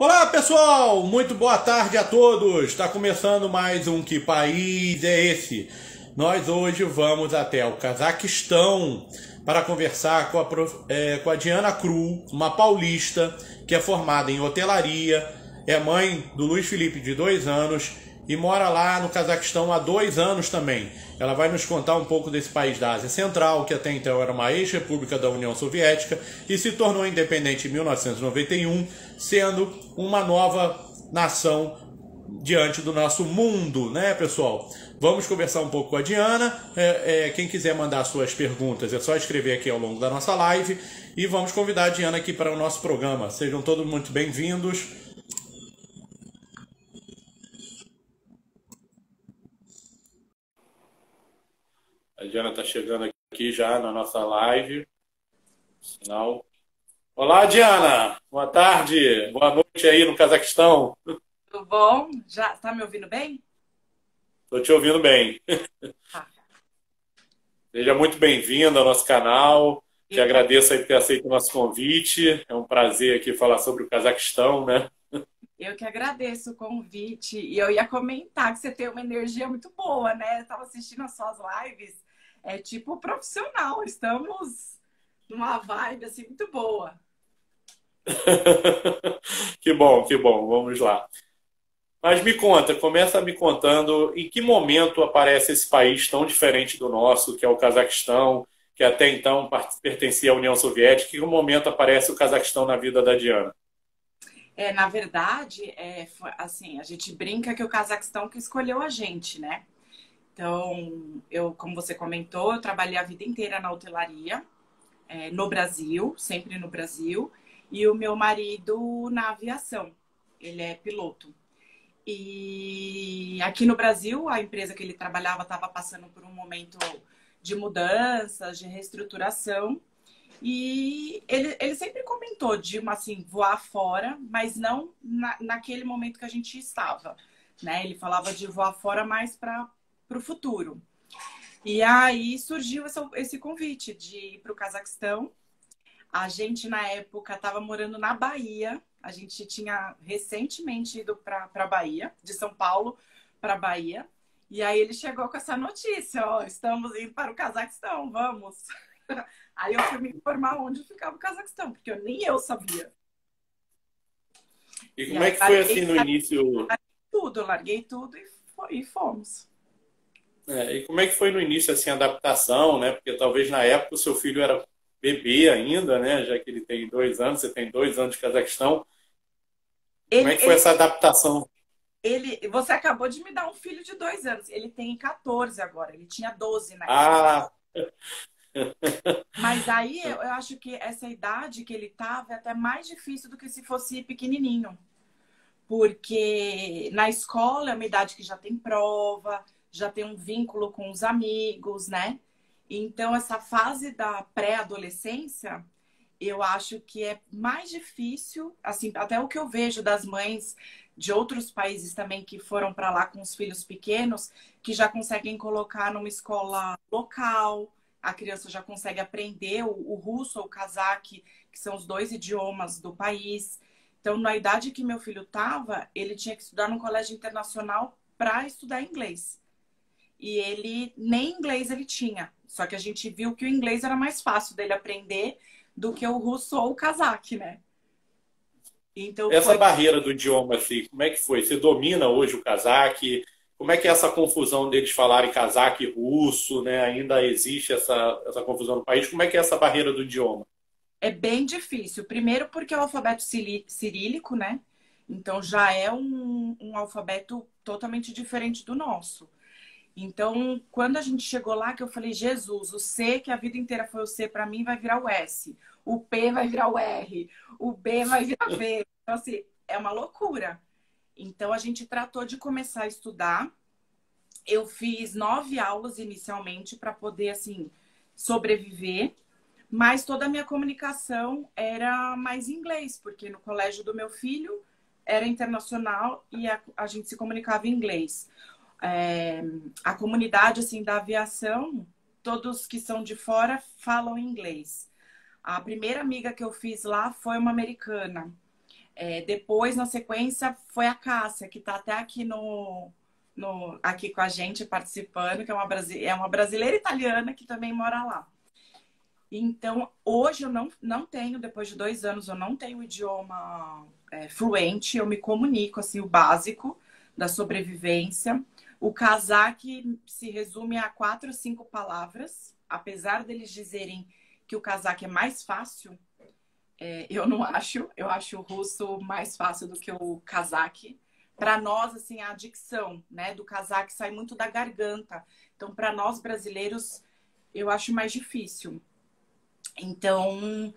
Olá pessoal, muito boa tarde a todos. Está começando mais um Que País é Esse? Nós hoje vamos até o Cazaquistão para conversar com a Diana Cru, uma paulista que é formada em hotelaria, é mãe do Luiz Felipe de 2 anos e mora lá no Cazaquistão há 2 anos também. Ela vai nos contar um pouco desse país da Ásia Central, que até então era uma ex-república da União Soviética e se tornou independente em 1991, sendo uma nova nação diante do nosso mundo, né, pessoal? Vamos conversar um pouco com a Diana. Quem quiser mandar suas perguntas é só escrever aqui ao longo da nossa live e vamos convidar a Diana aqui para o nosso programa. Sejam todos muito bem-vindos. A Diana está chegando aqui já na nossa live. Sinal. Olá, Diana! Boa tarde! Boa noite aí no Cazaquistão. Tudo bom? Já tá me ouvindo bem? Estou te ouvindo bem. Tá. Seja muito bem-vindo ao nosso canal. Te Eu, agradeço aí por ter aceito o nosso convite. É um prazer aqui falar sobre o Cazaquistão, né? eu que agradeço o convite. E eu ia comentar que você tem uma energia muito boa, né? Eu tava assistindo as suas lives. É tipo profissional. Estamos numa vibe assim muito boa. Que bom, que bom. Vamos lá. Mas me conta, começa me contando em que momento aparece esse país tão diferente do nosso, que é o Cazaquistão, que até então pertencia à União Soviética. Em que momento aparece o Cazaquistão na vida da Diana? Na verdade, assim, a gente brinca que o Cazaquistão que escolheu a gente, né? Então, como você comentou, eu trabalhei a vida inteira na hotelaria, no Brasil, sempre no Brasil, e o meu marido na aviação. Ele é piloto. E aqui no Brasil, a empresa que ele trabalhava estava passando por um momento de mudanças, de reestruturação. E ele sempre comentou de assim, voar fora, mas não naquele momento que a gente estava, né? Ele falava de voar fora mais para o futuro. E aí surgiu esse convite de ir para o Cazaquistão. A gente, na época, estava morando na Bahia. A gente tinha recentemente ido para a Bahia, de São Paulo para a Bahia. E aí ele chegou com essa notícia, ó, estamos indo para o Cazaquistão, vamos. Aí eu fui me informar onde ficava o Cazaquistão, porque nem eu sabia. E E como é aí que foi assim no início? eu larguei tudo e fomos. E como é que foi no início assim a adaptação, né? Porque talvez na época o seu filho era bebê ainda, né? Já que ele tem 2 anos, você tem 2 anos de Cazaquistão. Como é Ele, que foi ele, essa adaptação? você acabou de me dar um filho de 2 anos. Ele tem 14 agora, ele tinha 12 na época. Ah, Mas aí eu acho que essa idade que ele tava é até mais difícil do que se fosse pequenininho. Porque na escola é uma idade que já tem prova, já tem um vínculo com os amigos, né? Então, essa fase da pré-adolescência, eu acho que é mais difícil, assim, até o que eu vejo das mães de outros países também que foram para lá com os filhos pequenos, que já conseguem colocar numa escola local, a criança já consegue aprender o russo ou o cazaque, que são os 2 idiomas do país. Então, na idade que meu filho estava, ele tinha que estudar num colégio internacional para estudar inglês. E ele nem inglês ele tinha. Só que a gente viu que o inglês era mais fácil dele aprender do que o russo ou o cazaque, né? Então essa foi. barreira do idioma, assim, como é que foi? Você domina hoje o cazaque? Como é que é essa confusão deles falarem cazaque e russo, né? Ainda existe essa confusão no país? Como é que é essa barreira do idioma? É bem difícil. Primeiro porque é o alfabeto cirílico, né? Então já é um alfabeto totalmente diferente do nosso. Então, quando a gente chegou lá, que eu falei, Jesus, o C, que a vida inteira foi o C, para mim vai virar o S. O P vai virar o R. O B vai virar V. Então, assim, é uma loucura. Então, a gente tratou de começar a estudar. Eu fiz 9 aulas inicialmente para poder, assim, sobreviver. Mas toda a minha comunicação era mais em inglês, porque no colégio do meu filho era internacional e a gente se comunicava em inglês. A comunidade assim da aviação, todos que são de fora falam inglês. A primeira amiga que eu fiz lá foi uma americana. Depois, na sequência, foi a Cássia, que está até aqui aqui com a gente participando, que é uma brasileira italiana que também mora lá. Então, hoje eu não tenho, depois de 2 anos, eu não tenho o idioma fluente, eu me comunico, assim, o básico da sobrevivência. O cazaque se resume a 4 ou 5 palavras, apesar deles dizerem que o cazaque é mais fácil, eu não acho, eu acho o russo mais fácil do que o cazaque. Para nós, assim, a dicção, né, do cazaque sai muito da garganta. Então, para nós brasileiros, eu acho mais difícil. Então,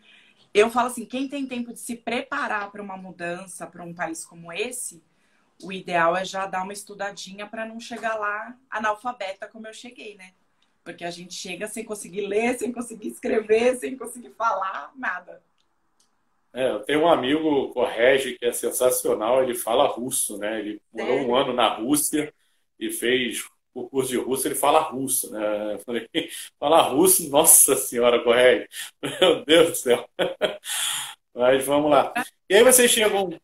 eu falo assim, quem tem tempo de se preparar para uma mudança, para um país como esse, o ideal é já dar uma estudadinha para não chegar lá analfabeta como eu cheguei, né? Porque a gente chega sem conseguir ler, sem conseguir escrever, sem conseguir falar, nada. Eu tenho um amigo, Correge, que é sensacional, ele fala russo, né? Ele morou Sério? um ano na Rússia e fez o curso de russo, ele fala russo, né? Eu falei, fala russo, nossa senhora, Correge, meu Deus do céu. Mas vamos lá. E aí vocês chegam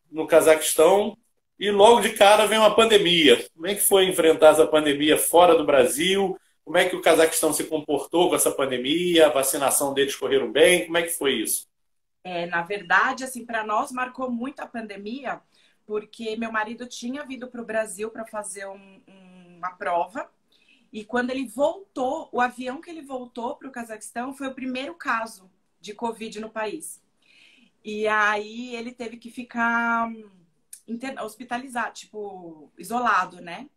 no Cazaquistão e logo de cara vem uma pandemia. Como é que foi enfrentar essa pandemia fora do Brasil? Como é que o Cazaquistão se comportou com essa pandemia? A vacinação deles correram bem? Como é que foi isso? Na verdade, assim, para nós marcou muito a pandemia, porque meu marido tinha vindo para o Brasil para fazer uma prova. E quando ele voltou, o avião que ele voltou para o Cazaquistão foi o primeiro caso de Covid no país. E aí ele teve que ficar hospitalizado, tipo, isolado, né?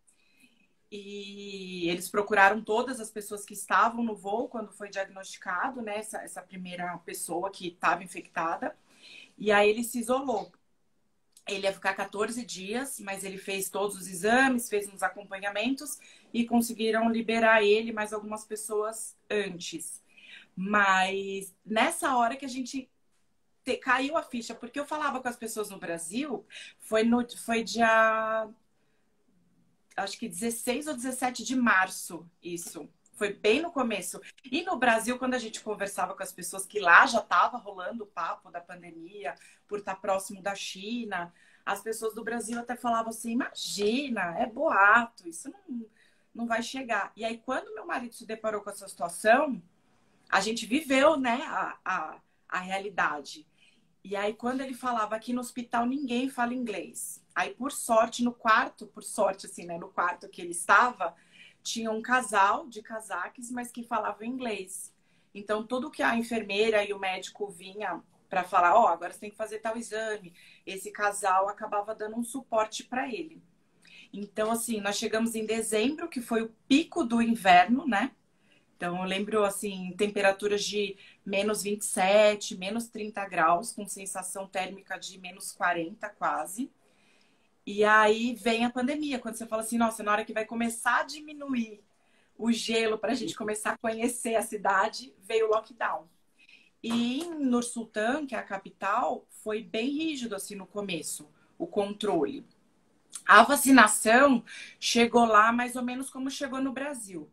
E eles procuraram todas as pessoas que estavam no voo quando foi diagnosticado, né? Essa primeira pessoa que estava infectada. E aí ele se isolou. Ele ia ficar 14 dias, mas ele fez todos os exames, fez uns acompanhamentos e conseguiram liberar ele, mais algumas pessoas antes. Mas nessa hora que a gente caiu a ficha, porque eu falava com as pessoas no Brasil, foi dia, acho que 16 ou 17 de março, isso. Foi bem no começo. E no Brasil, quando a gente conversava com as pessoas que lá já estava rolando o papo da pandemia, por estar próximo da China, as pessoas do Brasil até falavam assim, imagina, é boato, isso não vai chegar. E aí, quando meu marido se deparou com essa situação, a gente viveu, né, a realidade. E aí, quando ele falava aqui no hospital, ninguém fala inglês. Aí, por sorte, no quarto, por sorte, assim, né, no quarto que ele estava, tinha um casal de cazaques, mas que falavam inglês. Então, tudo que a enfermeira e o médico vinha para falar, ó, agora você tem que fazer tal exame, esse casal acabava dando um suporte para ele. Então, assim, nós chegamos em dezembro, que foi o pico do inverno, né? Então, eu lembro, assim, temperaturas de menos 27, menos 30 graus, com sensação térmica de menos 40 quase. E aí vem a pandemia, quando você fala assim, nossa, na hora que vai começar a diminuir o gelo para a gente começar a conhecer a cidade, veio o lockdown. E em Nur-Sultan, que é a capital, foi bem rígido assim no começo, o controle. A vacinação chegou lá mais ou menos como chegou no Brasil,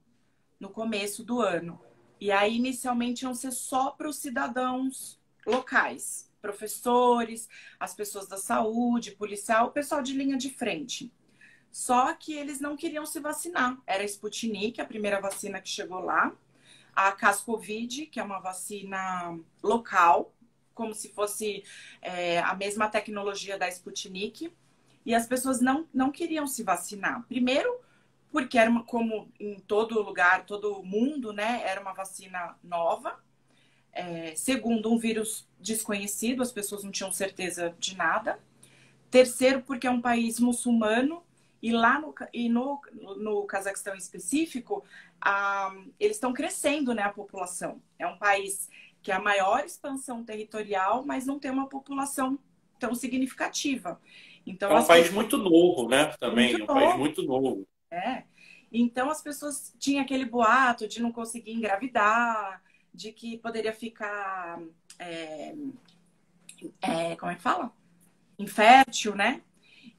no começo do ano. E aí, inicialmente, iam ser só para os cidadãos locais, professores, as pessoas da saúde, policial, o pessoal de linha de frente. Só que eles não queriam se vacinar. Era a Sputnik, a primeira vacina que chegou lá. A Cascovid, que é uma vacina local, como se fosse a mesma tecnologia da Sputnik. E as pessoas não queriam se vacinar. Primeiro, porque era como em todo lugar, todo mundo, né? Era uma vacina nova. Segundo, um vírus desconhecido, as pessoas não tinham certeza de nada. Terceiro, porque é um país muçulmano e lá no Cazaquistão em específico, eles estão crescendo, né, a população. É um país que é a maior expansão territorial, mas não tem uma população tão significativa. Então, É um país muito novo, né? Também, muito é um país novo. muito novo. Então as pessoas tinham aquele boato de não conseguir engravidar, de que poderia ficar, como é que fala? Infértil, né?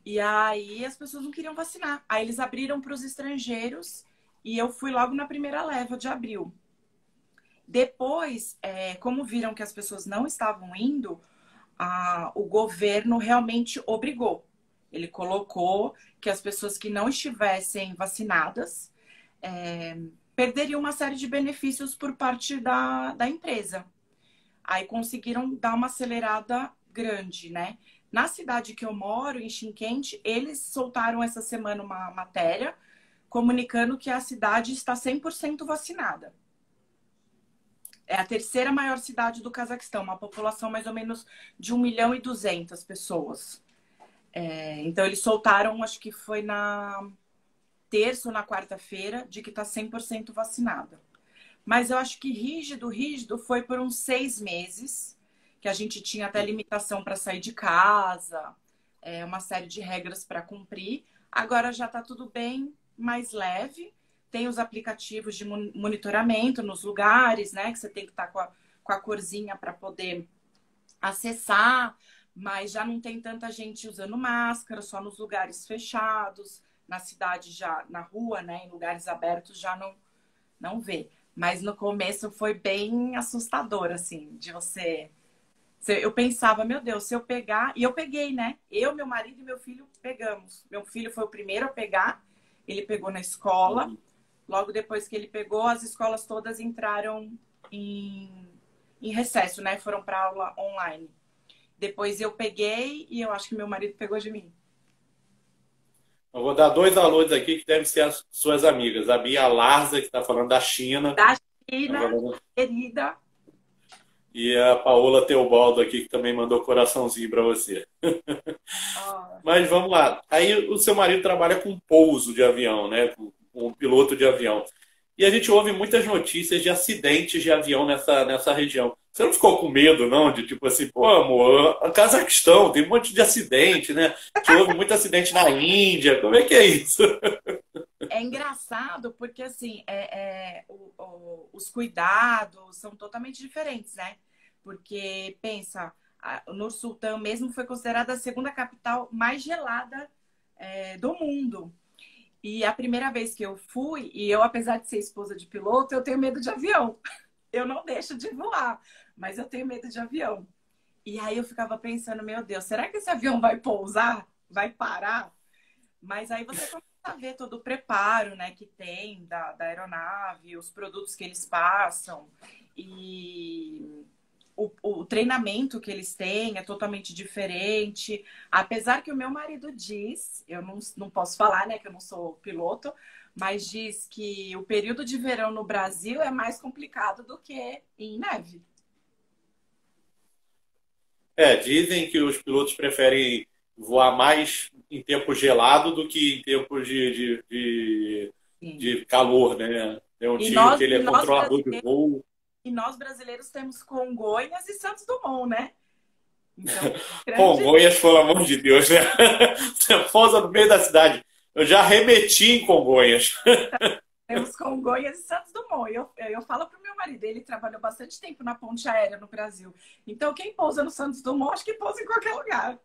E aí as pessoas não queriam vacinar. Aí eles abriram para os estrangeiros e eu fui logo na primeira leva de abril. Depois, como viram que as pessoas não estavam indo, o governo realmente obrigou. Ele colocou que as pessoas que não estivessem vacinadas perderiam uma série de benefícios por parte da empresa. Aí conseguiram dar uma acelerada grande, né? Na cidade que eu moro, em Xinquente, eles soltaram essa semana uma matéria comunicando que a cidade está 100% vacinada. É a terceira maior cidade do Cazaquistão, uma população mais ou menos de 1.200.000 pessoas. Então, eles soltaram, acho que foi na terça ou na quarta-feira, de que está 100% vacinada. Mas eu acho que rígido foi por uns 6 meses, que a gente tinha até limitação para sair de casa, uma série de regras para cumprir. Agora já está tudo bem mais leve. Tem os aplicativos de monitoramento nos lugares, né? Que você tem que estar com a corzinha para poder acessar, mas já não tem tanta gente usando máscara, só nos lugares fechados. Na cidade, já na rua, né? Em lugares abertos, já não vê. Mas no começo foi bem assustador, assim, de você... Eu pensava, meu Deus, se eu pegar... E eu peguei, né? Eu, meu marido e meu filho pegamos. Meu filho foi o primeiro a pegar. Ele pegou na escola. Logo depois que ele pegou, as escolas todas entraram em recesso, né? Foram para aula online. Depois eu peguei e eu acho que meu marido pegou de mim. Eu vou dar 2 alôs aqui que devem ser as suas amigas. A Bia Larza, que está falando da China. Da China, querida. E a Paola Teobaldo aqui, que também mandou coraçãozinho para você. Mas vamos lá. Aí o seu marido trabalha com pouso de avião, né? Com um piloto de avião. E a gente ouve muitas notícias de acidentes de avião nessa região. Você não ficou com medo, não? De tipo assim, pô, amor, a Cazaquistão tem um monte de acidente, né? A gente ouve muito acidente na Índia. Como é que é isso? É engraçado porque, assim, os cuidados são totalmente diferentes, né? Porque, pensa, Nur-Sultan mesmo foi considerada a segunda capital mais gelada do mundo. E a primeira vez que eu fui, e eu, apesar de ser esposa de piloto, eu tenho medo de avião. Eu não deixo de voar, mas eu tenho medo de avião. E aí eu ficava pensando, meu Deus, será que esse avião vai pousar? Vai parar? Mas aí você começa a ver todo o preparo, né, que tem da aeronave, os produtos que eles passam e o treinamento que eles têm é totalmente diferente. Apesar que o meu marido diz, eu não posso falar, né, que eu não sou piloto, mas diz que o período de verão no Brasil é mais complicado do que em neve. Dizem que os pilotos preferem voar mais em tempo gelado do que em tempos de calor, né? Tem um tio que ele é controlador de voo. E nós brasileiros temos Congonhas e Santos Dumont, né? Então, Congonhas, pelo amor de Deus, né? Você pousa no meio da cidade. Eu já remeti em Congonhas. Temos Congonhas e Santos Dumont. Eu falo pro meu marido, ele trabalhou bastante tempo na ponte aérea no Brasil. Então, quem pousa no Santos Dumont, acho que pousa em qualquer lugar.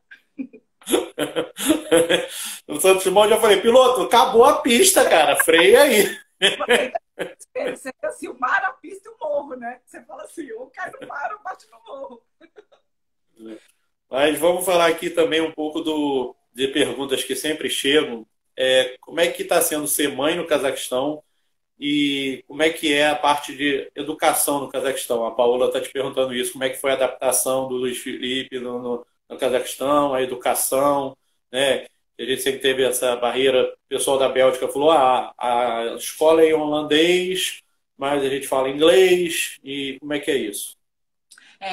No Santos Dumont, eu já falei, piloto, acabou a pista, cara. Freia aí. Você vê assim, o mar, a pista e o morro, né? Você fala assim, ou cai no mar ou bate no morro. Mas vamos falar aqui também um pouco de perguntas que sempre chegam. Como é que está sendo ser mãe no Cazaquistão e como é que é a parte de educação no Cazaquistão? A Paola está te perguntando isso, como é que foi a adaptação do Luiz Felipe no Cazaquistão, a educação, né? A gente sempre teve essa barreira, o pessoal da Bélgica falou, a escola é em holandês, mas a gente fala inglês, e como é que é isso?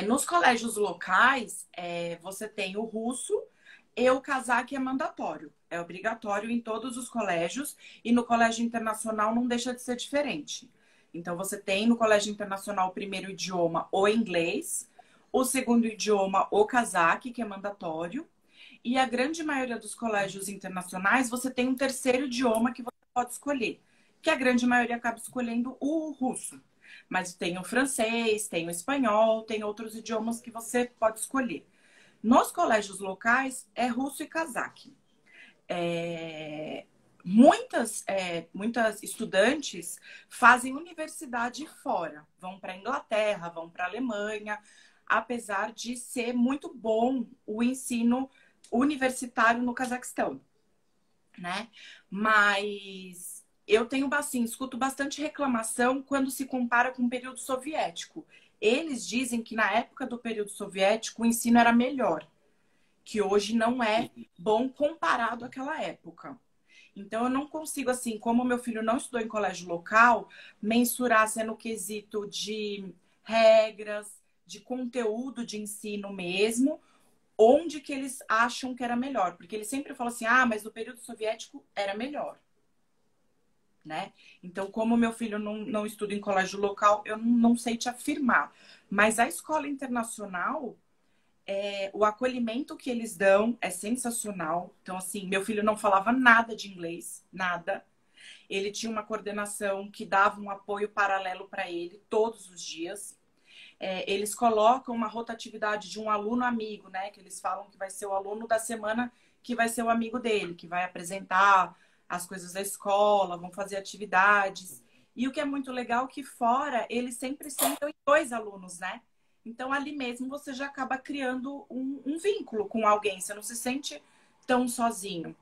Nos colégios locais, você tem o russo e o cazaque é mandatório. É obrigatório em todos os colégios e no colégio internacional não deixa de ser diferente. Então, você tem no colégio internacional o primeiro idioma, o inglês, o segundo idioma, o cazaque, que é mandatório. E a grande maioria dos colégios internacionais, você tem um terceiro idioma que você pode escolher, que a grande maioria acaba escolhendo o russo. Mas tem o francês, tem o espanhol, tem outros idiomas que você pode escolher. Nos colégios locais, é russo e cazaque. Muitas estudantes fazem universidade fora. Vão para a Inglaterra, vão para a Alemanha. apesar de ser muito bom o ensino universitário no Cazaquistão, né? Mas eu tenho, assim, escuto bastante reclamação quando se compara com o período soviético. Eles dizem que na época do período soviético o ensino era melhor, que hoje não é bom comparado àquela época. Então, eu não consigo, assim, como meu filho não estudou em colégio local, mensurar se é no quesito de regras, de conteúdo de ensino mesmo, onde que eles acham que era melhor. Porque eles sempre falam assim, ah, mas no período soviético era melhor, né? Então, como meu filho não estuda em colégio local, eu não sei te afirmar. Mas a escola internacional, o acolhimento que eles dão é sensacional. Então, assim, meu filho não falava nada de inglês, nada. Ele tinha uma coordenação que dava um apoio paralelo para ele todos os dias. Eles colocam uma rotatividade de um aluno amigo, né? Que eles falam que vai ser o aluno da semana que vai ser o amigo dele, que vai apresentar as coisas da escola, vão fazer atividades. E o que é muito legal é que fora eles sempre sentam em 2 alunos, né? Então, ali mesmo, você já acaba criando um vínculo com alguém. Você não se sente tão sozinho.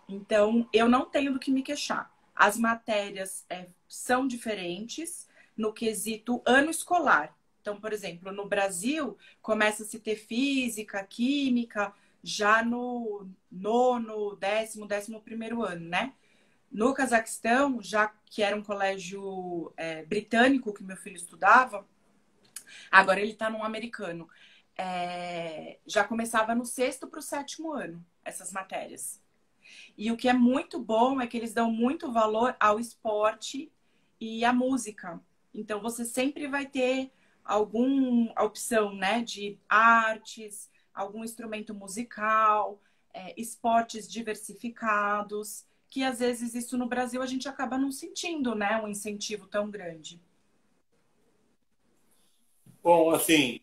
Então, eu não tenho do que me queixar. As matérias são diferentes no quesito ano escolar. Então, por exemplo, no Brasil, começa a se ter física, química, já no 9º, 10º, 11º ano, né? No Cazaquistão, já que era um colégio britânico que meu filho estudava, agora ele está num americano. Já começava no 6º para o 7º ano, essas matérias. E o que é muito bom é que eles dão muito valor ao esporte e à música. Então, você sempre vai ter alguma opção, né, de artes, algum instrumento musical, esportes diversificados, que às vezes isso no Brasil a gente acaba não sentindo, né, um incentivo tão grande. Bom, assim,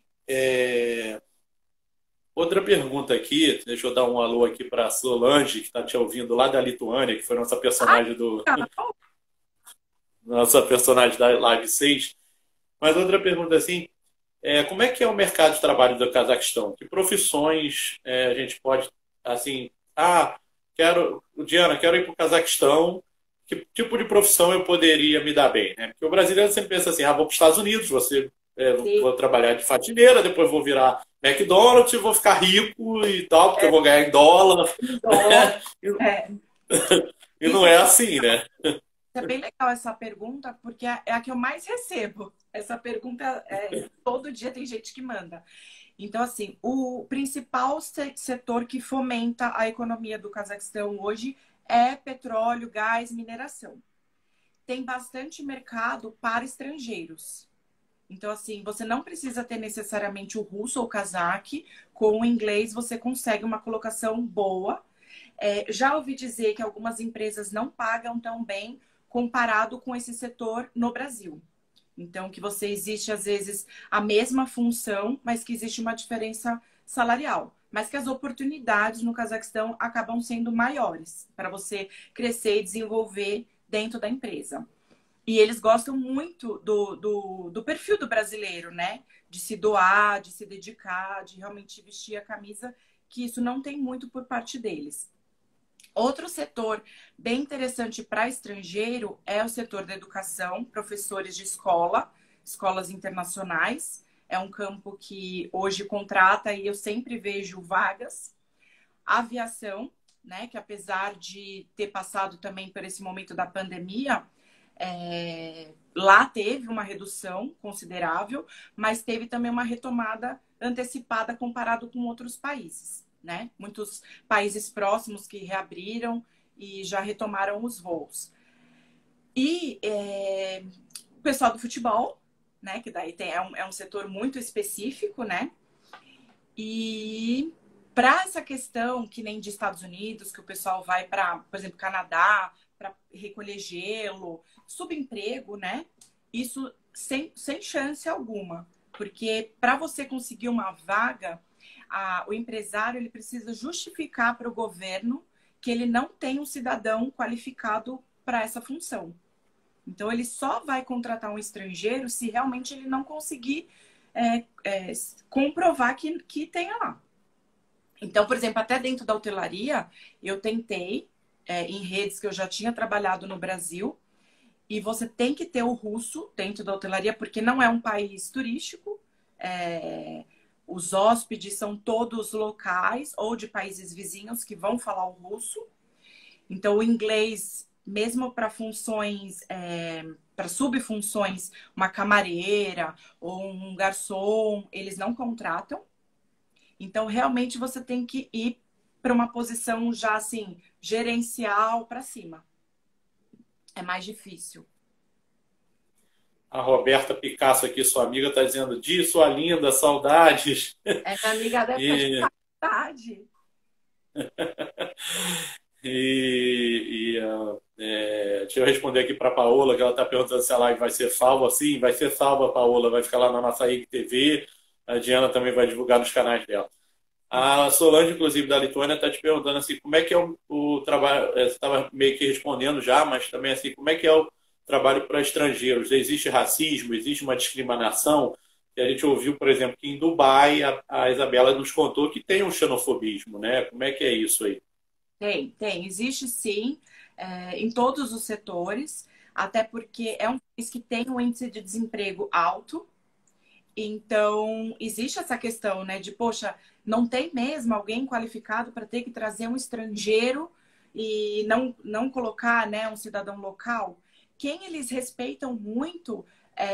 outra pergunta aqui, deixa eu dar um alô aqui para a Solange, que está te ouvindo lá da Lituânia, que foi Ai, nossa personagem da Live 6. Mas outra pergunta assim, como é que é o mercado de trabalho do Cazaquistão? Que profissões a gente pode, assim, Diana, quero ir para o Cazaquistão, que tipo de profissão eu poderia me dar bem, né? Porque o brasileiro sempre pensa assim, vou para os Estados Unidos, vou trabalhar de faxineira, depois vou virar McDonald's e vou ficar rico e tal, porque eu vou ganhar em dólar. dó. E não é assim, né? É bem legal essa pergunta, porque é a que eu mais recebo. Essa pergunta, todo dia tem gente que manda. Então, assim, o principal setor que fomenta a economia do Cazaquistão hoje é petróleo, gás, mineração. Tem bastante mercado para estrangeiros. Então, assim, você não precisa ter necessariamente o russo ou o cazaque. Com o inglês, você consegue uma colocação boa. Já ouvi dizer que algumas empresas não pagam tão bem comparado com esse setor no Brasil. Então, que existe, às vezes, a mesma função, mas que existe uma diferença salarial. Mas que as oportunidades no Cazaquistão acabam sendo maiores para você crescer e desenvolver dentro da empresa. E eles gostam muito do perfil do brasileiro, né? De se doar, de se dedicar, de realmente vestir a camisa, que isso não tem muito por parte deles. Outro setor bem interessante para estrangeiro é o setor da educação, professores de escolas internacionais. É um campo que hoje contrata e eu sempre vejo vagas. Aviação, né? Que apesar de ter passado também por esse momento da pandemia, lá teve uma redução considerável, mas teve também uma retomada antecipada comparado com outros países, né? Muitos países próximos que reabriram e já retomaram os voos. E o pessoal do futebol, né? Que daí é um setor muito específico, né? E para essa questão, que nem de Estados Unidos, que o pessoal vai para, por exemplo, Canadá, para recolher gelo, subemprego, né? Isso sem chance alguma. Porque para você conseguir uma vaga, o empresário ele precisa justificar para o governo que ele não tem um cidadão qualificado para essa função. Então, ele só vai contratar um estrangeiro se realmente ele não conseguir é, comprovar que tenha lá. Então, por exemplo, até dentro da hotelaria, eu tentei, em redes que eu já tinha trabalhado no Brasil, e você tem que ter o russo dentro da hotelaria, porque não é um país turístico. Os hóspedes são todos locais ou de países vizinhos que vão falar o russo. Então, o inglês, mesmo para funções, para subfunções, uma camareira ou um garçom, eles não contratam. Então, realmente, você tem que ir para uma posição já, assim, gerencial para cima. É mais difícil. A Roberta Picasso aqui, sua amiga, está dizendo: Di, sua linda, saudades. Essa amiga deve estar de E, saudade. deixa eu responder aqui para a Paola, que ela está perguntando se a live vai ser salva. Sim, vai ser salva, Paola. Vai ficar lá na nossa IGTV. A Diana também vai divulgar nos canais dela. A Solange, inclusive, da Lituânia, está te perguntando assim, como é que é o trabalho. Você estava meio que respondendo já, mas também assim, como é que é o trabalho para estrangeiros? Existe racismo? Existe uma discriminação? E a gente ouviu, por exemplo, que em Dubai a Isabela nos contou que tem um xenofobismo, né? Como é que é isso aí? Tem. Existe sim, em todos os setores, até porque é um país que tem um índice de desemprego alto. Então, existe essa questão, né, de, poxa, não tem mesmo alguém qualificado para ter que trazer um estrangeiro e não colocar, né, um cidadão local. Quem eles respeitam muito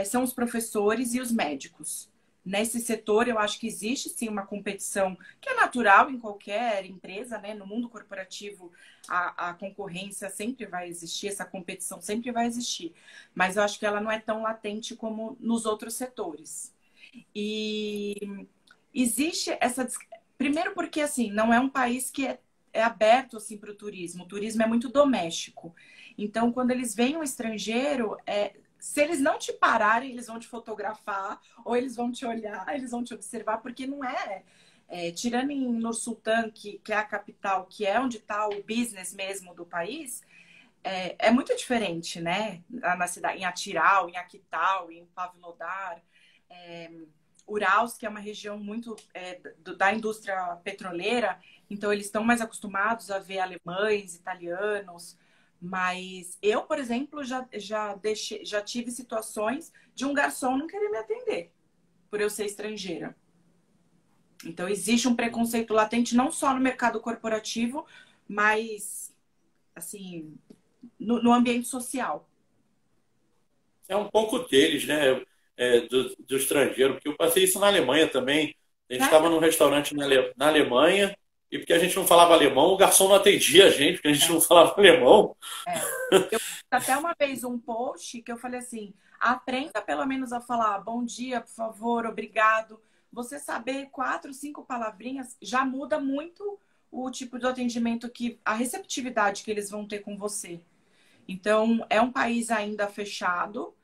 são os professores e os médicos. Nesse setor, eu acho que existe sim uma competição que é natural em qualquer empresa, né? No mundo corporativo, a concorrência sempre vai existir, essa competição sempre vai existir. Mas eu acho que ela não é tão latente como nos outros setores. E existe essa. Primeiro, porque assim, não é um país que é aberto assim, para o turismo. O turismo é muito doméstico. Então, quando eles veem um estrangeiro, se eles não te pararem, eles vão te fotografar, ou eles vão te olhar, eles vão te observar, porque não tirando em Nur Sultan, que é a capital, que é onde está o business mesmo do país, é muito diferente, né? Na cidade, em Atiral, em Aquital, em Pavlodar, Urals, que é uma região muito da indústria petroleira, então eles estão mais acostumados a ver alemães, italianos. Mas eu, por exemplo, já tive situações de um garçom não querer me atender por eu ser estrangeira. Então, existe um preconceito latente não só no mercado corporativo, mas, assim, no ambiente social. É um pouco deles, né? Do estrangeiro, porque eu passei isso na Alemanha também. A gente estava Sério? num restaurante na Alemanha e porque a gente não falava alemão, o garçom não atendia a gente, porque a gente não falava alemão. É. Eu fiz até uma vez um post que eu falei assim: aprenda pelo menos a falar bom dia, por favor, obrigado. Você saber 4, 5 palavrinhas já muda muito o tipo de atendimento a receptividade que eles vão ter com você. Então, é um país ainda fechado.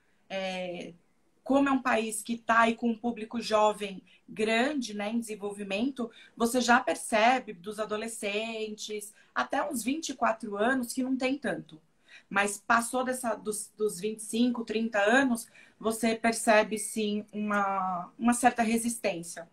Como é um país que está aí com um público jovem grande, né, em desenvolvimento, você já percebe dos adolescentes até uns 24 anos que não tem tanto. Mas passou dos 25, 30 anos, você percebe sim uma certa resistência.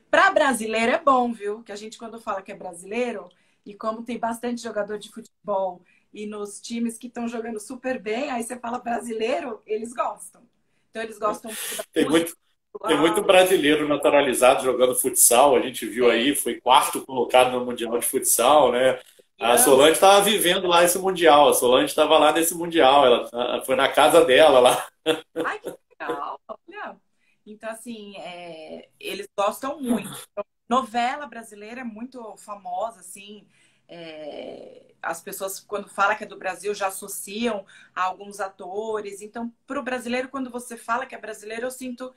Para brasileiro é bom, viu? Que a gente, quando fala que é brasileiro, e como tem bastante jogador de futebol e nos times que estão jogando super bem, aí você fala brasileiro, eles gostam. Então, eles gostam muito da Tem música. muito, tem muito brasileiro naturalizado jogando futsal. A gente viu aí, foi quarto colocado no Mundial de Futsal, né? A Solange estava vivendo lá esse Mundial. A Solange estava lá nesse Mundial. Ela foi na casa dela lá. Ai, que legal! Olha. Então, assim, eles gostam muito. Então, novela brasileira é muito famosa, assim. As pessoas, quando falam que é do Brasil, já associam a alguns atores. Então, para o brasileiro, quando você fala que é brasileiro, eu sinto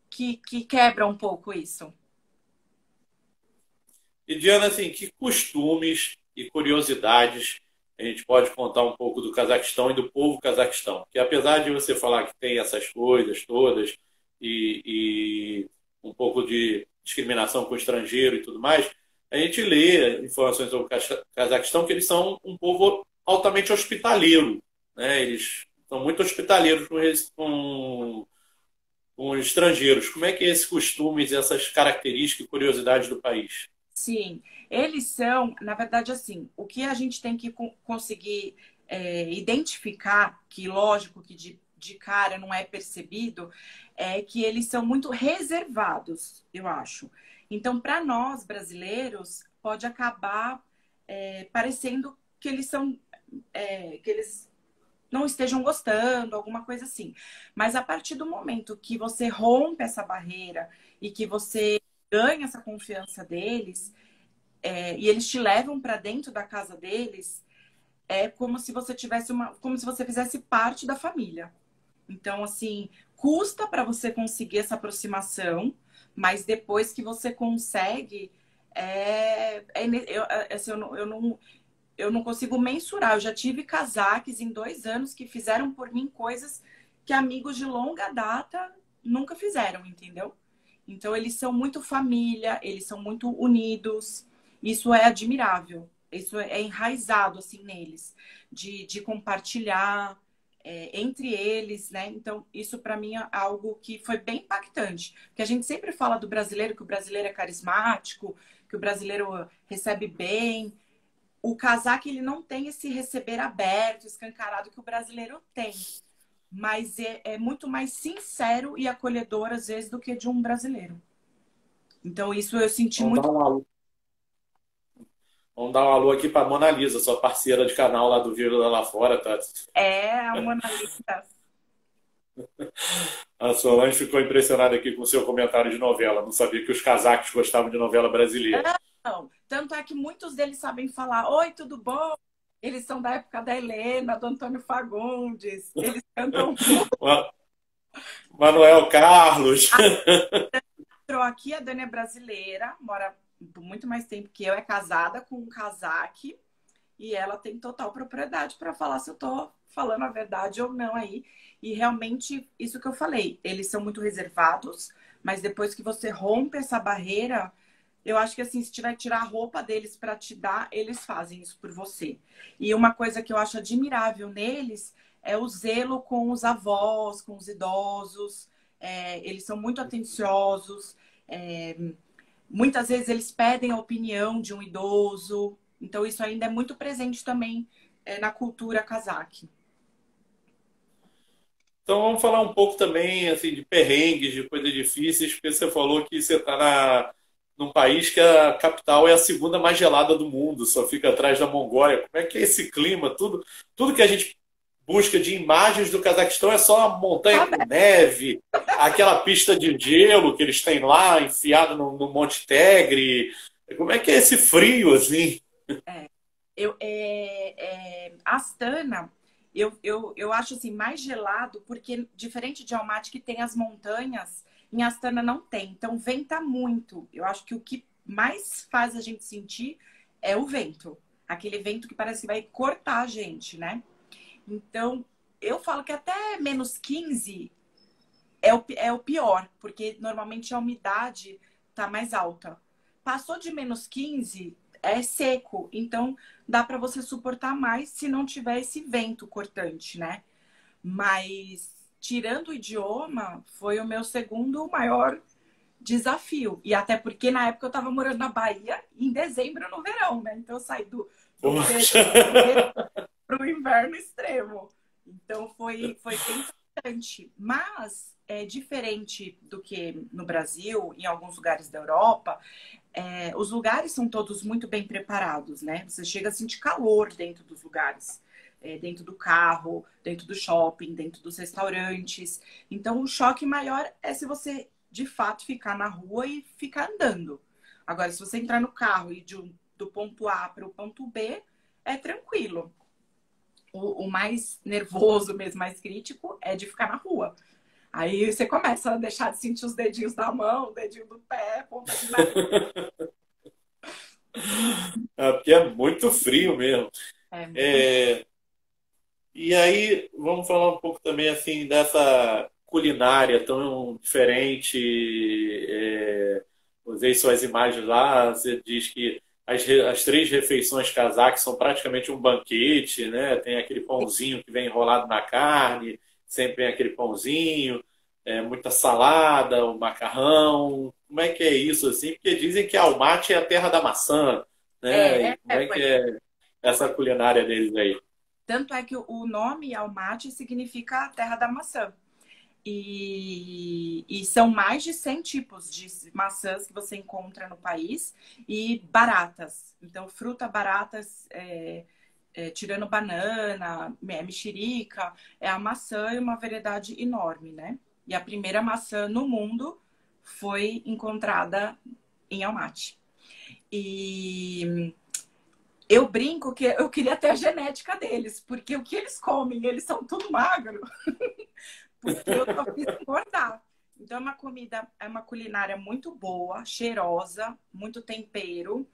que quebra um pouco isso. E Diana, assim, que costumes e curiosidades a gente pode contar um pouco do Cazaquistão e do povo cazaquistão? Que apesar de você falar que tem essas coisas todas e um pouco de discriminação com o estrangeiro e tudo mais, a gente lê informações sobre o Cazaquistão que eles são um povo altamente hospitaleiro, né? Eles são muito hospitaleiros com estrangeiros. Como é que é esse costumes, essas características e curiosidades do país? Sim, eles são, na verdade, assim, o que a gente tem que conseguir identificar, que lógico que de cara não é percebido, é que eles são muito reservados, eu acho. Então, para nós brasileiros, pode acabar parecendo que eles são, que eles não estejam gostando, alguma coisa assim. Mas a partir do momento que você rompe essa barreira e que você ganha essa confiança deles, e eles te levam para dentro da casa deles, é como se você tivesse como se você fizesse parte da família. Então, assim, custa para você conseguir essa aproximação, mas depois que você consegue, assim, eu não consigo mensurar. Eu já tive casaques em 2 anos que fizeram por mim coisas que amigos de longa data nunca fizeram, entendeu? Então, eles são muito família, eles são muito unidos. Isso é admirável. Isso é enraizado, assim, neles. De compartilhar entre eles, né? Então, isso para mim é algo que foi bem impactante. Porque a gente sempre fala do brasileiro, que o brasileiro é carismático, que o brasileiro recebe bem. O casaco, ele não tem esse receber aberto, escancarado que o brasileiro tem. Mas é muito mais sincero e acolhedor, às vezes, do que de um brasileiro. Então, isso eu senti Vamos dar muito. um alô, vamos dar um alô aqui para Mona Lisa, sua parceira de canal lá do Vírgula Lá Fora, tá? A Mona Lisa. A Solange ficou impressionada aqui com o seu comentário de novela. Não sabia que os casacos gostavam de novela brasileira. Não, tanto é que muitos deles sabem falar: Oi, tudo bom? Eles são da época da Helena, do Antônio Fagundes. Eles cantam. Manuel Carlos. Aqui a Dani é brasileira, mora por muito mais tempo que eu, é casada com um casaque e ela tem total propriedade para falar se eu tô falando a verdade ou não aí. E realmente, isso que eu falei, eles são muito reservados, mas depois que você rompe essa barreira, eu acho que assim, se tiver que tirar a roupa deles para te dar, eles fazem isso por você. E uma coisa que eu acho admirável neles é o zelo com os avós, com os idosos. Eles são muito atenciosos. É, Muitas vezes eles pedem a opinião de um idoso. Então, isso ainda é muito presente também na cultura cazaque. Então vamos falar um pouco também assim, de perrengues, de coisas difíceis, porque você falou que você está num país que a capital é a segunda mais gelada do mundo, só fica atrás da Mongólia. Como é que é esse clima? Tudo que a gente busca de imagens do Cazaquistão é só a montanha com neve, aquela pista de gelo que eles têm lá, enfiado no Monte Tegre. Como é que é esse frio, assim? Astana, eu acho assim, mais gelado, porque diferente de Almaty, que tem as montanhas, em Astana não tem. Então, venta muito. Eu acho que o que mais faz a gente sentir é o vento. Aquele vento que parece que vai cortar a gente, né? Então, eu falo que até -15 é o pior, porque normalmente a umidade tá mais alta. Passou de -15 é seco, então dá para você suportar mais se não tiver esse vento cortante, né? Mas tirando o idioma, foi o meu segundo maior desafio. E até porque na época eu estava morando na Bahia, em dezembro no verão, né? Então eu saí do Poxa. verão para o inverno extremo. Então foi bem importante. Mas é diferente do que no Brasil, em alguns lugares da Europa, os lugares são todos muito bem preparados, né? Você chega a sentir calor dentro dos lugares. Dentro do carro, dentro do shopping, dentro dos restaurantes. Então, o choque maior é se você, de fato, ficar na rua e ficar andando. Agora, se você entrar no carro e do ponto A para o ponto B, é tranquilo. O mais nervoso mesmo, mais crítico, é de ficar na rua. Aí você começa a deixar de sentir os dedinhos da mão, dedinho do pé, ponta de nariz. Porque é muito frio mesmo. Muito... E aí, vamos falar um pouco também assim dessa culinária tão diferente. Usei suas imagens lá, você diz que as 3 refeições cazaques são praticamente um banquete, né? Tem aquele pãozinho que vem enrolado na carne, sempre vem aquele pãozinho. muita salada, o macarrão. Como é que é isso assim? Porque dizem que Almaty é a terra da maçã, né? E como é que é essa culinária deles aí? Tanto é que o nome Almaty significa a terra da maçã. E são mais de 100 tipos de maçãs que você encontra no país e baratas. Então, fruta baratas, tirando banana, mexerica, é a maçã e uma variedade enorme, né? E a primeira maçã no mundo foi encontrada em Almaty. E eu brinco que eu queria ter a genética deles, porque o que eles comem, eles são tudo magro. Porque eu só fiz engordar. Então, é uma culinária muito boa, cheirosa, muito tempero.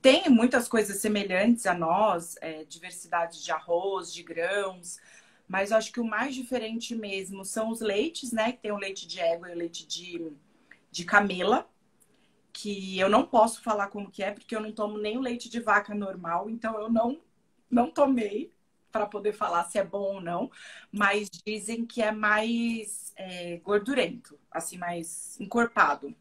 Tem muitas coisas semelhantes a nós, diversidade de arroz, de grãos, mas eu acho que o mais diferente mesmo são os leites, né? Que tem o leite de égua e o leite de camela, que eu não posso falar como que é, porque eu não tomo nem o leite de vaca normal, então eu não tomei para poder falar se é bom ou não, mas dizem que é mais gordurento, assim, mais encorpado.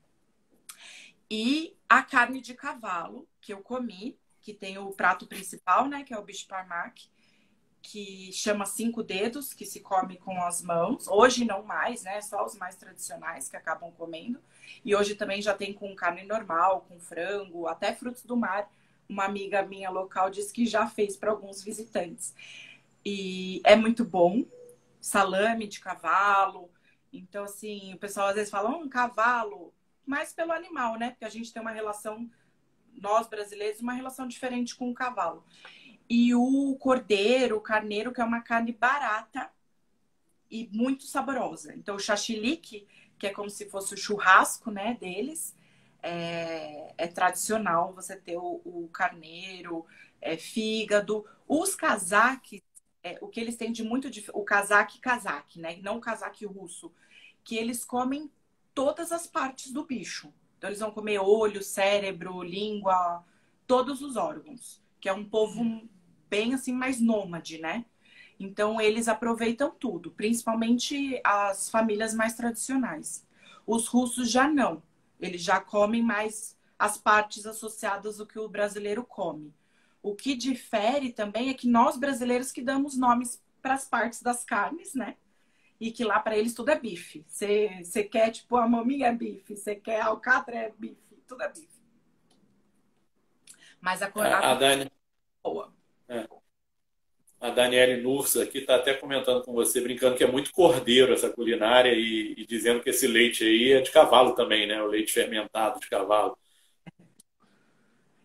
E a carne de cavalo que eu comi, que tem o prato principal, né, que é o bicho parmaque, que chama 5 dedos, que se come com as mãos. Hoje não mais, né, só os mais tradicionais que acabam comendo. E hoje também já tem com carne normal, com frango, até frutos do mar. Uma amiga minha local disse que já fez para alguns visitantes. E é muito bom. Salame de cavalo. Então, assim, o pessoal às vezes fala, cavalo, mas pelo animal, né? Porque a gente tem uma relação, nós brasileiros, uma relação diferente com o cavalo. E o cordeiro, o carneiro, que é uma carne barata e muito saborosa. Então, o chachilique, que é como se fosse o churrasco, né, deles, é tradicional você ter o carneiro, fígado. Os casaques, o que eles têm de muito... O casaque, né, não o casaque russo, que eles comem todas as partes do bicho. Então, eles vão comer olho, cérebro, língua, todos os órgãos. Que é um povo bem, assim, mais nômade, né? Então, eles aproveitam tudo, principalmente as famílias mais tradicionais. Os russos já não. Eles já comem mais as partes associadas ao que o brasileiro come. O que difere também é que nós brasileiros que damos nomes para as partes das carnes, né? E que lá para eles tudo é bife. Você quer, tipo, a maminha é bife, você quer a alcatra é bife, tudo é bife. Mas A Dani, boa. a Daniele Nursa aqui está até comentando com você, brincando que é muito cordeiro essa culinária e dizendo que esse leite aí é de cavalo também, né? O leite fermentado de cavalo.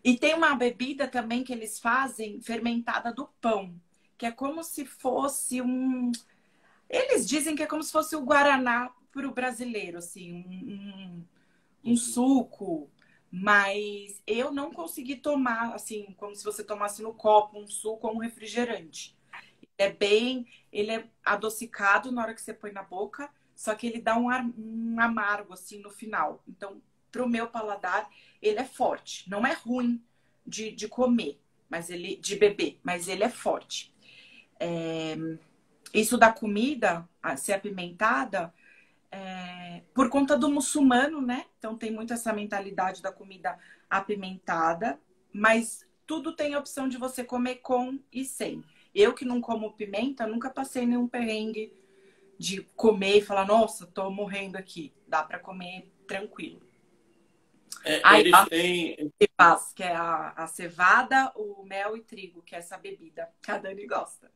E tem uma bebida também que eles fazem fermentada do pão, que é como se fosse um... Eles dizem que é como se fosse o guaraná para o brasileiro, assim, um suco. Mas eu não consegui tomar, assim, como se você tomasse no copo um suco ou um refrigerante. Ele é adocicado na hora que você põe na boca, só que ele dá um amargo, assim, no final. Então, pro meu paladar, ele é forte. Não é ruim de comer, de beber, mas ele é forte. Isso da comida ser apimentada, por conta do muçulmano, né? Então tem muito essa mentalidade da comida apimentada, mas tudo tem a opção de você comer com e sem. Eu que não como pimenta, nunca passei nenhum perrengue de comer e falar, nossa, tô morrendo aqui. Dá para comer tranquilo. Eles têm... Que é a cevada, o mel e trigo, que é essa bebida que a Dani gosta.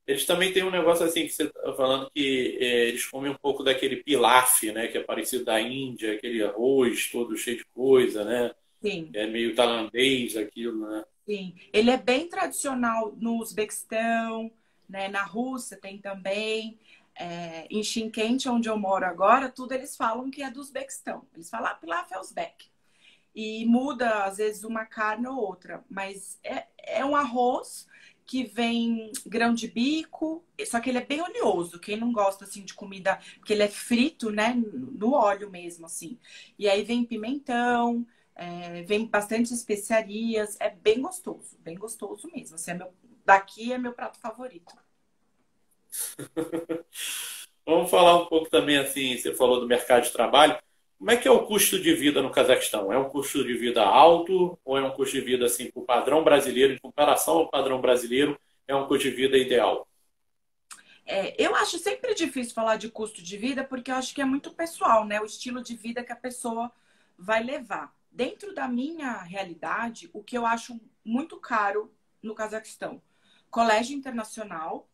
Eles também têm um negócio assim que você está falando que eles comem um pouco daquele pilaf, né? Que é parecido da Índia, aquele arroz todo cheio de coisa, né? Sim. É meio tailandês aquilo, né? Sim. Ele é bem tradicional no Uzbequistão, né? Na Rússia tem também. Em Chimkent, onde eu moro agora, tudo eles falam que é do Uzbequistão. Eles falam pilaf é uzbek. E muda, às vezes, uma carne ou outra. Mas é um arroz que vem grão de bico, só que ele é bem oleoso. Quem não gosta, assim, de comida... Porque ele é frito, né? No óleo mesmo, assim. E aí vem pimentão, vem bastante especiarias. É bem gostoso mesmo. Assim, daqui é meu prato favorito. Vamos falar um pouco também, assim, você falou do mercado de trabalho. Como é que é o custo de vida no Cazaquistão? É um custo de vida alto ou é um custo de vida, assim, para o padrão brasileiro, em comparação ao padrão brasileiro, é um custo de vida ideal? Eu acho sempre difícil falar de custo de vida, porque eu acho que é muito pessoal, né? O estilo de vida que a pessoa vai levar. Dentro da minha realidade, o que eu acho muito caro no Cazaquistão, colégio internacional,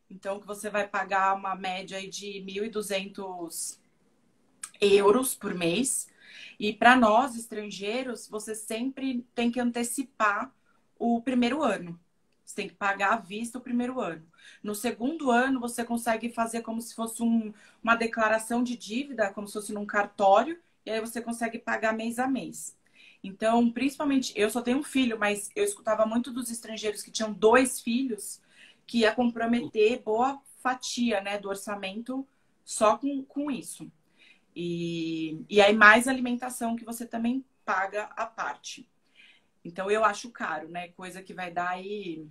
então que você vai pagar uma média aí de 1.200 euros por mês. E para nós, estrangeiros, você sempre tem que antecipar o primeiro ano. Você tem que pagar à vista o primeiro ano. No segundo ano, você consegue fazer como se fosse uma declaração de dívida, como se fosse num cartório, e aí você consegue pagar mês a mês. Então, principalmente, eu só tenho um filho, mas eu escutava muito dos estrangeiros que tinham dois filhos, que ia comprometer boa fatia, né, do orçamento só com isso. E aí mais alimentação que você também paga à parte. Então eu acho caro, né? Coisa que vai dar aí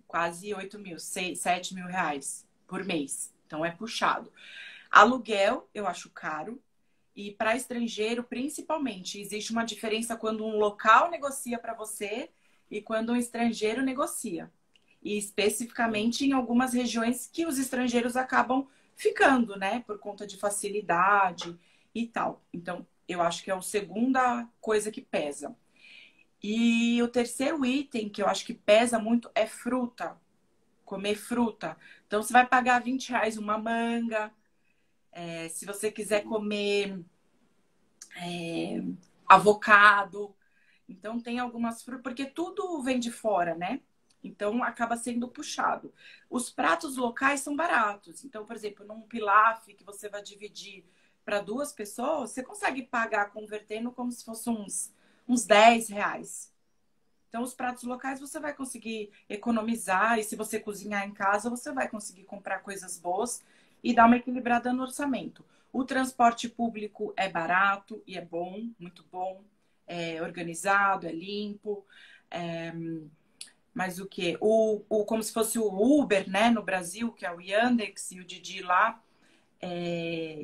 quase 8.000, 7.000 reais por mês. Então é puxado. Aluguel eu acho caro. E para estrangeiro, principalmente, existe uma diferença quando um local negocia para você e quando um estrangeiro negocia. E especificamente em algumas regiões que os estrangeiros acabam ficando, né? Por conta de facilidade e tal. Então, eu acho que é a segunda coisa que pesa. E o terceiro item que eu acho que pesa muito é fruta. Comer fruta. Então, você vai pagar 20 reais uma manga. Se você quiser comer avocado. Então, tem algumas frutas, porque tudo vem de fora, né? Então, acaba sendo puxado. Os pratos locais são baratos. Então, por exemplo, num pilaf que você vai dividir para duas pessoas, você consegue pagar convertendo como se fosse uns 10 reais. Então, os pratos locais você vai conseguir economizar. E se você cozinhar em casa, você vai conseguir comprar coisas boas e dar uma equilibrada no orçamento. O transporte público é barato e é bom, muito bom. É organizado, é limpo. Mas o que? Como se fosse o Uber, né, no Brasil, que é o Yandex e o Didi lá.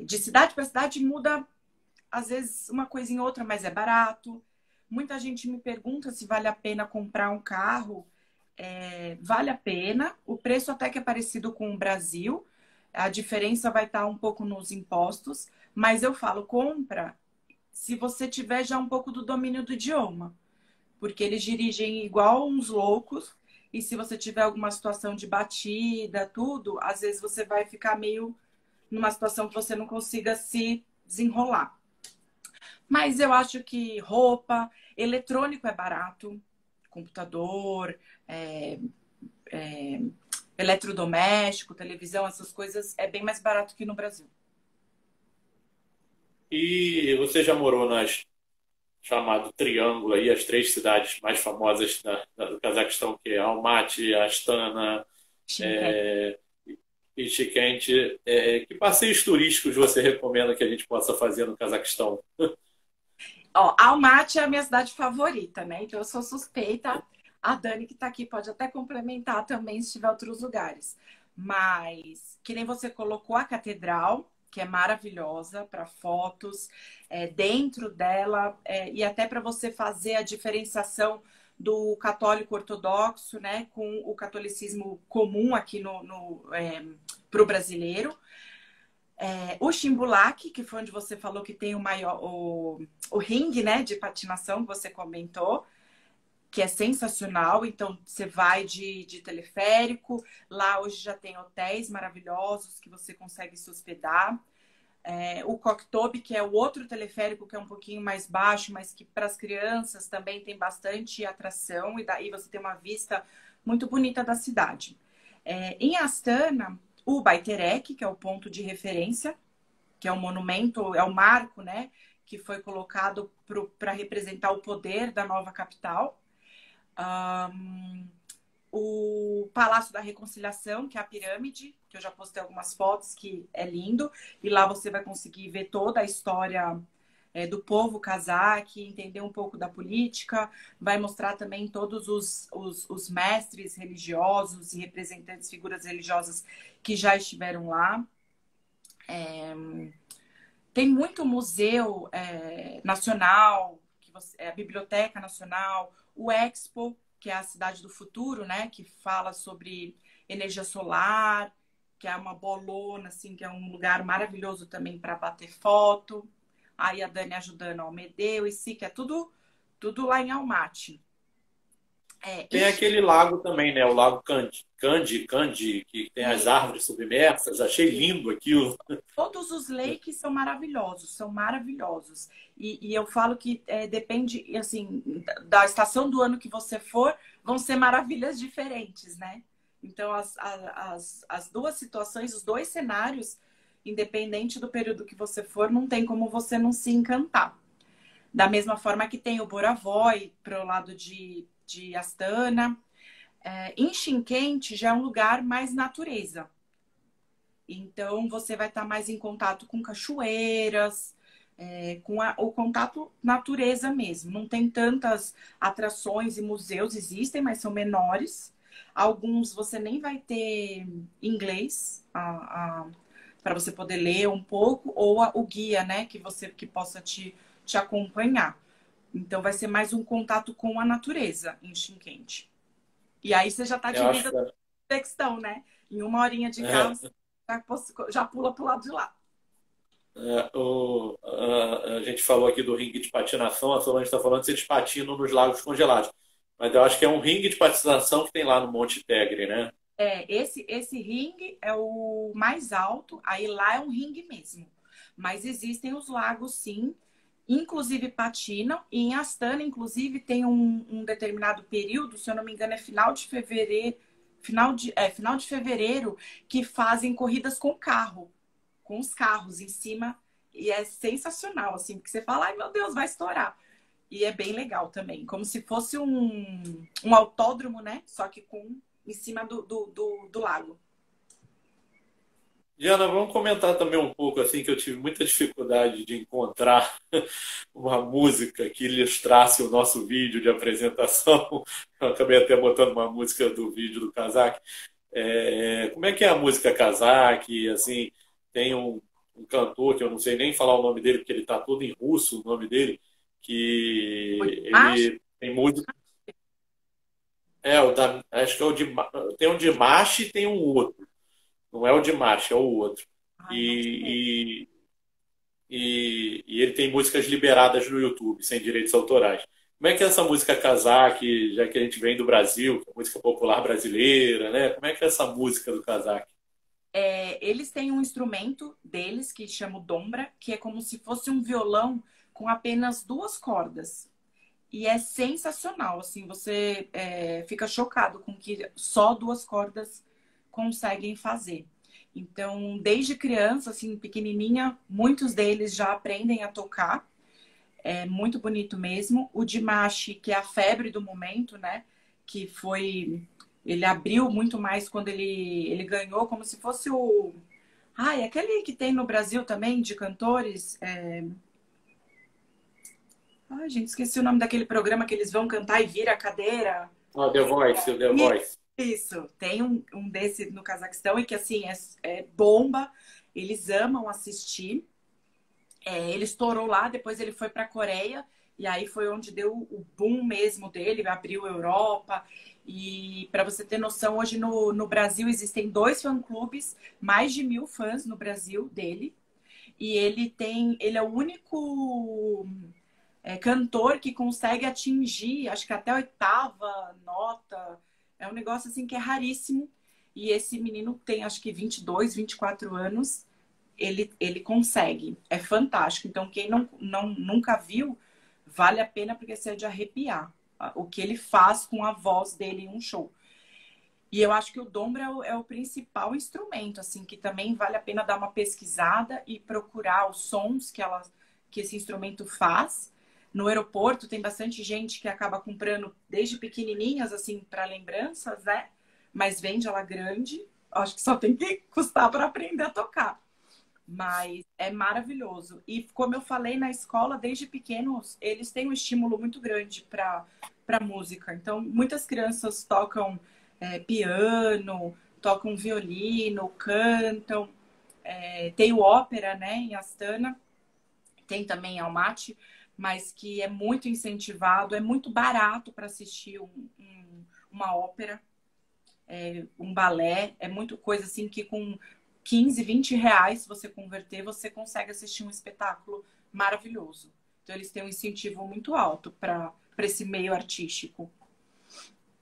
De cidade para cidade muda, às vezes, uma coisa em outra, mas é barato. Muita gente me pergunta se vale a pena comprar um carro. Vale a pena. O preço até que é parecido com o Brasil. A diferença vai estar um pouco nos impostos. Mas eu falo, compra se você tiver já um pouco do domínio do idioma. Porque eles dirigem igual uns loucos. E se você tiver alguma situação de batida, tudo, às vezes você vai ficar meio numa situação que você não consiga se desenrolar. Mas eu acho que roupa, eletrônico é barato, computador, é, eletrodoméstico, televisão, essas coisas é bem mais barato que no Brasil. E você já morou nas chamado Triângulo aí, as três cidades mais famosas do Cazaquistão, que é Almaty, Astana, Shinken. é, e Chikente. Que passeios turísticos você recomenda que a gente possa fazer no Cazaquistão? Ó, Almaty é a minha cidade favorita, né? Então eu sou suspeita. A Dani que tá aqui pode até complementar também se tiver outros lugares. Mas que nem você colocou a catedral, que é maravilhosa para fotos, dentro dela e até para você fazer a diferenciação do católico ortodoxo, né, com o catolicismo comum aqui para o brasileiro. O Chimbulaque, que foi onde você falou que tem o ringue, né, de patinação que você comentou, que é sensacional. Então, você vai de teleférico. Lá hoje já tem hotéis maravilhosos que você consegue se hospedar. O Koktobi, que é o outro teleférico que é um pouquinho mais baixo, mas que para as crianças também tem bastante atração. E daí você tem uma vista muito bonita da cidade. Em Astana, o Baiterek, que é o ponto de referência, que é um monumento, é um marco, né, que foi colocado para representar o poder da nova capital. O Palácio da Reconciliação, que é a pirâmide, que eu já postei algumas fotos, que é lindo. E lá você vai conseguir ver toda a história do povo cazaque, entender um pouco da política, vai mostrar também todos os mestres religiosos e representantes, figuras religiosas que já estiveram lá. Tem muito museu nacional, a Biblioteca Nacional, o Expo, que é a Cidade do Futuro, né? Que fala sobre energia solar, que é uma bolona, assim, que é um lugar maravilhoso também para bater foto. Aí a Dani ajudando ao Medeu e si, que é tudo lá em Almaty. Tem aquele lago também, né? O Lago Candi, que tem as árvores submersas. Achei lindo aquilo. Todos os lakes são maravilhosos, são maravilhosos. E eu falo que depende, assim, da estação do ano que você for, vão ser maravilhas diferentes, né? Então, as duas situações, os dois cenários, independente do período que você for, não tem como você não se encantar. Da mesma forma que tem o Boravói, para o lado de Astana. Em Chimkent já é um lugar mais natureza. Então, você vai estar mais em contato com cachoeiras, com o contato natureza mesmo. Não tem tantas atrações e museus, existem, mas são menores. Alguns você nem vai ter inglês para você poder ler um pouco, ou o guia, né, que possa te acompanhar. Então, vai ser mais um contato com a natureza em Chimkent. E aí você já está de vida da questão, né? Em 1 horinha de carro, você já pula para o lado de lá. A gente falou aqui do ringue de patinação, a Solange está falando que eles patinam nos lagos congelados. Mas eu acho que é um ringue de patinação que tem lá no Monte Tegre, né? Esse ringue é o mais alto, aí lá é um ringue mesmo. Mas existem os lagos, sim, inclusive patinam. E em Astana, inclusive, tem um determinado período, se eu não me engano, é final de fevereiro, que fazem corridas com carro, com os carros em cima. E é sensacional, assim, porque você fala, ai meu Deus, vai estourar. E é bem legal também, como se fosse um autódromo, né? Só que em cima do lago. Diana, vamos comentar também um pouco, assim, que eu tive muita dificuldade de encontrar uma música que ilustrasse o nosso vídeo de apresentação. Eu acabei até botando uma música do vídeo do cazaque. Como é que é a música cazaque? Assim, tem um cantor que eu não sei nem falar o nome dele, porque ele está todo em russo, o nome dele, que ele tem música. Acho que é tem um de Machi e tem um outro. Não é o de Machi, é o outro. E ele tem músicas liberadas no YouTube, sem direitos autorais. Como é que é essa música cazaque, já que a gente vem do Brasil, que é música popular brasileira, né? Como é que é essa música do cazaque? Eles têm um instrumento deles que chama o dombra, que é como se fosse um violão com apenas 2 cordas. E é sensacional, assim, você fica chocado com que só 2 cordas conseguem fazer. Então, desde criança, assim, pequenininha, muitos deles já aprendem a tocar. É muito bonito mesmo. O Dimash, que é a febre do momento, né? Que foi... Ele abriu muito mais quando ele ganhou, como se fosse o... aquele que tem no Brasil também, de cantores... gente, esqueci o nome daquele programa que eles vão cantar e vira a cadeira. The Voice. Isso, tem um desse no Cazaquistão e que, assim, é bomba. Eles amam assistir. Ele estourou lá, depois ele foi para a Coreia. E aí foi onde deu o boom mesmo dele, abriu a Europa. E para você ter noção, hoje no Brasil existem 2 fã-clubes, mais de 1000 fãs no Brasil dele. E ele é o único cantor que consegue atingir, acho que até a 8ª nota. É um negócio assim que é raríssimo. E esse menino tem acho que 22, 24 anos. Ele consegue. É fantástico. Então, quem nunca viu, vale a pena porque você é de arrepiar. O que ele faz com a voz dele em um show. E eu acho que o dombra é o principal instrumento, assim, que também vale a pena dar uma pesquisada e procurar os sons que esse instrumento faz. No aeroporto tem bastante gente que acaba comprando desde pequenininhas, assim, para lembranças, né? Mas vende ela grande. Acho que só tem que custar para aprender a tocar. Mas é maravilhoso. E como eu falei, na escola, desde pequenos, eles têm um estímulo muito grande para música. Então, muitas crianças tocam piano, tocam violino, cantam. Tem o ópera, né, em Astana, tem também Almaty, mas que é muito incentivado, é muito barato para assistir uma ópera, um balé, é muito coisa assim que com 15, 20 reais, se você converter, você consegue assistir um espetáculo maravilhoso. Então, eles têm um incentivo muito alto para esse meio artístico.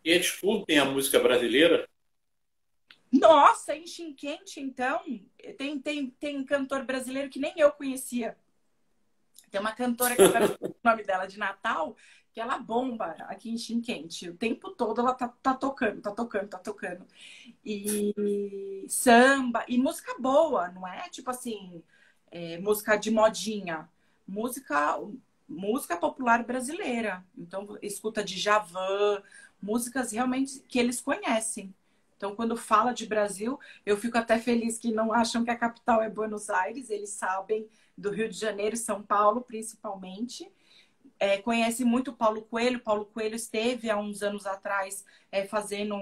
E eles curtem a música brasileira? Nossa, em Xinquente, então, tem cantor brasileiro que nem eu conhecia. Tem uma cantora que agora o nome dela de Natal, que ela bomba aqui em Xinquente. O tempo todo ela tá tocando, tá tocando, tá tocando. E samba, e música boa, não é tipo assim, música de modinha. Música, música popular brasileira. Então, escuta Djavan, músicas realmente que eles conhecem. Então, quando fala de Brasil, eu fico até feliz que não acham que a capital é Buenos Aires, eles sabem do Rio de Janeiro e São Paulo, principalmente. Conhece muito Paulo Coelho. Paulo Coelho esteve há uns anos atrás fazendo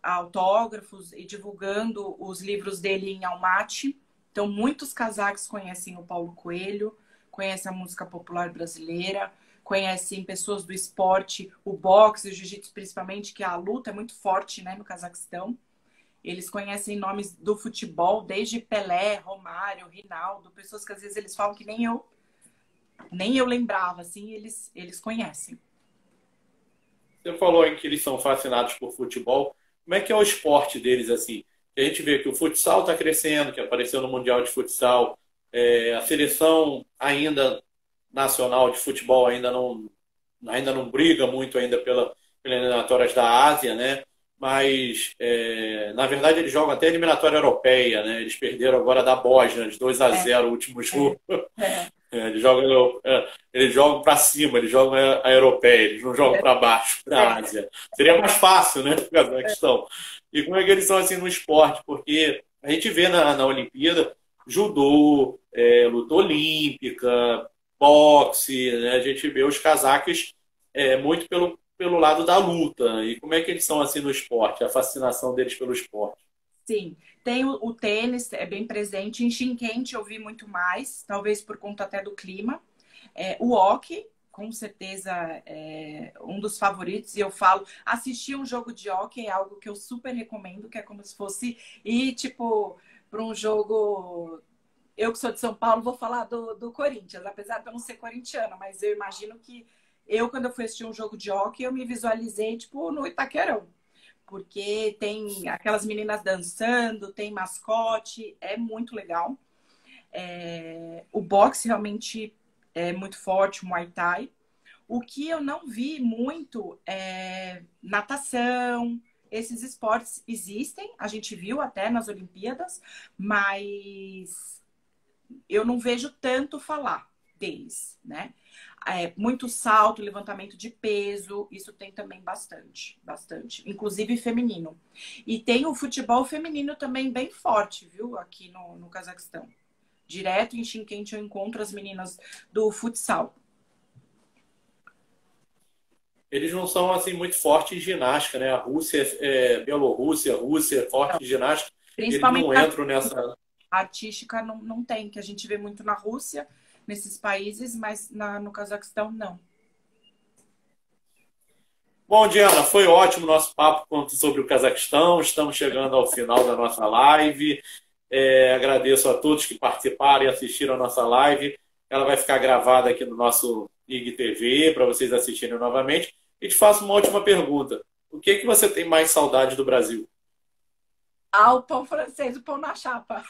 autógrafos e divulgando os livros dele em Almaty. Então, muitos cazaques conhecem o Paulo Coelho, conhecem a música popular brasileira, conhecem pessoas do esporte, o boxe, o jiu-jitsu principalmente, que a luta é muito forte, né, no Cazaquistão. Eles conhecem nomes do futebol, desde Pelé, Romário, Rinaldo, pessoas que às vezes eles falam que nem eu lembrava, assim, eles conhecem. Você falou aí que eles são fascinados por futebol. Como é que é o esporte deles assim? A gente vê que o futsal está crescendo, que apareceu no Mundial de Futsal. A seleção ainda nacional de futebol ainda não briga muito ainda pelas eliminatórias da Ásia, né? Mas, na verdade, eles jogam até a eliminatória europeia, né? Eles perderam agora da Bósnia, de 2-0 o último jogo. É. Eles jogam para cima, eles jogam a europeia, eles não jogam para baixo, para a Ásia. Seria mais fácil, né? A questão. E como é que eles são assim no esporte? Porque a gente vê na Olimpíada judô, luta olímpica, boxe, né? A gente vê os cazaques muito pelo lado da luta. E como é que eles são assim no esporte? A fascinação deles pelo esporte. Sim, tem o tênis, é bem presente. Em Xinquente eu vi muito mais, talvez por conta até do clima. O hóquei, com certeza, é um dos favoritos. E eu falo, assistir um jogo de hóquei é algo que eu super recomendo, que é como se fosse ir, tipo, para um jogo. Eu que sou de São Paulo, vou falar do Corinthians, apesar de eu não ser corintiana, mas eu imagino que quando eu fui assistir um jogo de hóquei, eu me visualizei, tipo, no Itaquerão. Porque tem aquelas meninas dançando, tem mascote, é muito legal. O boxe realmente é muito forte, o Muay Thai. O que eu não vi muito é natação. Esses esportes existem, a gente viu até nas Olimpíadas, mas eu não vejo tanto falar deles, né? Muito salto, levantamento de peso, isso tem também bastante, bastante, inclusive feminino. E tem o futebol feminino também bem forte, viu? Aqui no Cazaquistão. Direto em Xinquente eu encontro as meninas do futsal. Eles não são assim muito fortes em ginástica, né? A Rússia, Bielorrússia, Rússia, forte em ginástica. Eles Principalmente não entram nessa. a artística não tem, que a gente vê muito na Rússia, nesses países, mas no Cazaquistão não. Bom, Diana, foi ótimo o nosso papo sobre o Cazaquistão. Estamos chegando ao final da nossa live. Agradeço a todos que participaram e assistiram a nossa live. Ela vai ficar gravada aqui no nosso IGTV para vocês assistirem novamente. E te faço uma última pergunta. O que você tem mais saudade do Brasil? O pão francês, o pão na chapa.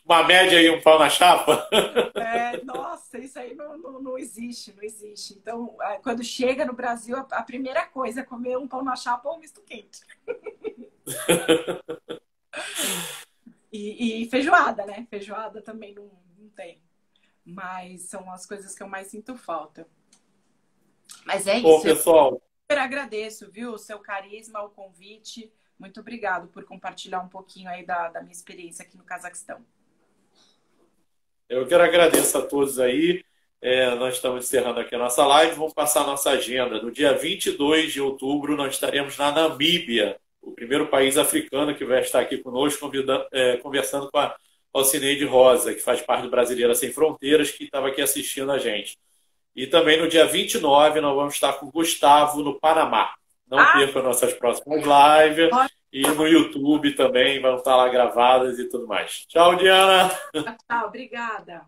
Uma média aí, um pau na chapa? Nossa, isso aí não existe, não existe. Então, quando chega no Brasil, a primeira coisa é comer um pão na chapa ou um misto quente. E feijoada, né? Feijoada também não tem. Mas são as coisas que eu mais sinto falta. Mas é isso. Bom, pessoal. Eu super agradeço, viu? O seu carisma, o convite. Muito obrigado por compartilhar um pouquinho aí da minha experiência aqui no Cazaquistão. Eu quero agradecer a todos aí. Nós estamos encerrando aqui a nossa live. Vamos passar a nossa agenda. No dia 22 de outubro, nós estaremos na Namíbia, o primeiro país africano que vai estar aqui conosco, conversando com a Alcineide Rosa, que faz parte do Brasileira Sem Fronteiras, que estava aqui assistindo a gente. E também no dia 29, nós vamos estar com o Gustavo no Panamá. Não perca nossas próximas lives. E no YouTube também vão estar lá gravadas e tudo mais. Tchau, Diana! Tchau, obrigada!